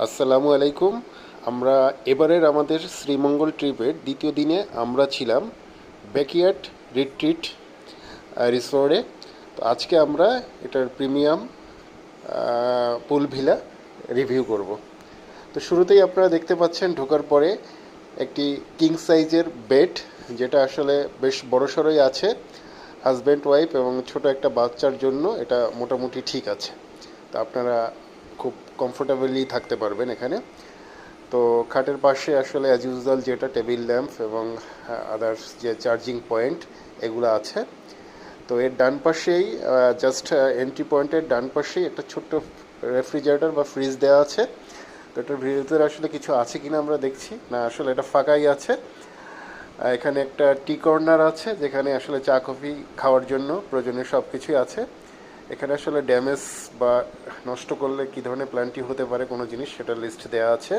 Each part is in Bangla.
আসসালামু আলাইকুম। আমরা এবারের আমাদের শ্রীমঙ্গল ট্রিপের দ্বিতীয় দিনে আমরা ছিলাম ব্যাকইয়ার্ড রিট্রিট রিসোর্টে। তো আজকে আমরা এটার প্রিমিয়াম পুল ভিলা রিভিউ করব। তো শুরুতেই আপনারা দেখতে পাচ্ছেন ঢোকার পরে একটি কিং সাইজের বেড, যেটা আসলে বেশ বড়সড়ই আছে। হাজব্যান্ড ওয়াইফ এবং ছোট একটা বাচ্চার জন্য এটা মোটামুটি ঠিক আছে। তো আপনারা খুব কমফোর্টেবলি থাকতে পারবেন এখানে। তো খাটের পাশে আসলে অ্যাজ ইউজুয়াল যেটা টেবিল ল্যাম্প এবং আদার্স যে চার্জিং পয়েন্ট এগুলো আছে। তো এর ডান পাশেই জাস্ট এন্ট্রি পয়েন্টের ডান পাশেই একটা ছোট্ট রেফ্রিজারেটর বা ফ্রিজ দেওয়া আছে। তো এটার ভিতরে আসলে কিছু আছে কিনা আমরা দেখছি না, আসলে এটা ফাঁকাই আছে। এখানে একটা টি কর্নার আছে যেখানে আসলে চা কফি খাওয়ার জন্য প্রয়োজনীয় সব কিছুই আছে। এখানে আসলে ড্যামেজ বা নষ্ট করলে কী ধরনের প্ল্যান্টই হতে পারে কোনো জিনিস, সেটা লিস্ট দেওয়া আছে।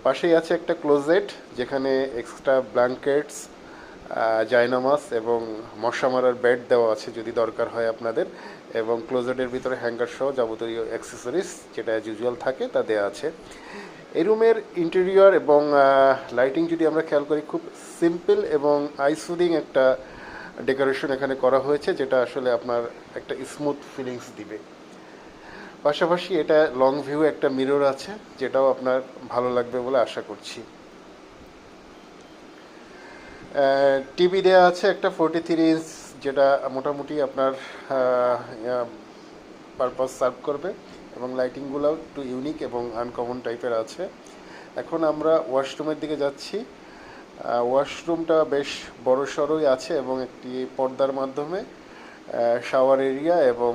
পাশেই আছে একটা ক্লোজেট যেখানে এক্সট্রা ব্ল্যাঙ্কেটস, জায়নামাজ এবং মশা মারার বেড দেওয়া আছে যদি দরকার হয় আপনাদের, এবং ক্লোজেটের ভিতরে হ্যাঙ্গার সহ যাবতীয় অ্যাক্সেসরিজ যেটা অ্যাজ ইউজুয়াল থাকে তা দেওয়া আছে। এই রুমের ইন্টেরিয়র এবং লাইটিং যদি আমরা খেয়াল করি, খুব সিম্পল এবং আইসুদিং একটা ডেকোরেশন এখানে করা হয়েছে, যেটা আসলে আপনার একটা স্মুথ ফিলিংস দিবে। পাশাপাশি এটা লং ভিউ একটা মিরর আছে, যেটাও আপনার ভালো লাগবে বলে আশা করছি। টিভি দেওয়া আছে একটা 43 ইঞ্চ, যেটা মোটামুটি আপনার পারপাস সার্ভ করবে, এবং লাইটিংগুলোও একটু ইউনিক এবং আনকমন টাইপের আছে। এখন আমরা ওয়াশরুমের দিকে যাচ্ছি। ওয়াশরুমটা বেশ বড় সড়ই আছে এবং একটি পর্দার মাধ্যমে শাওয়ার এরিয়া এবং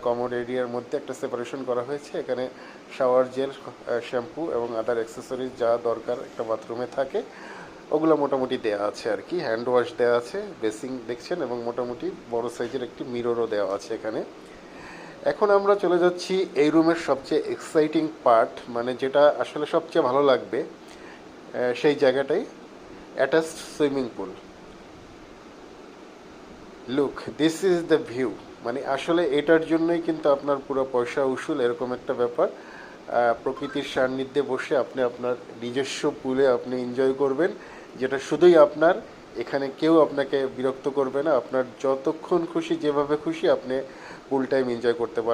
কমোড এরিয়ার মধ্যে একটা সেপারেশন করা হয়েছে। এখানে শাওয়ার জেল, শ্যাম্পু এবং আদার অ্যাক্সেসরিজ যা দরকার একটা বাথরুমে থাকে ওগুলো মোটামুটি দেওয়া আছে আর কি। হ্যান্ড ওয়াশ দেওয়া আছে, বেসিং দেখছেন, এবং মোটামুটি বড় সাইজের একটি মিররও দেওয়া আছে এখানে। এখন আমরা চলে যাচ্ছি এই রুমের সবচেয়ে এক্সাইটিং পার্ট, মানে যেটা আসলে সবচেয়ে ভালো লাগবে সেই জায়গাটাই, attached swimming pool. Look, this is the view. মানে আসলে এটার জন্যই কিন্তু আপনার পুরো পয়সা উসুল, এরকম একটা ব্যাপার। প্রকৃতির সান্নিধ্যে বসে আপনি আপনার নিজস্ব পুলে আপনি এনজয় করবেন, যেটা শুধুই আপনার। এখানে কেউ আপনাকে বিরক্ত করবে না, আপনার যতক্ষণ খুশি যেভাবে খুশি আপনি পুল টাইম এনজয় করতে পারবেন।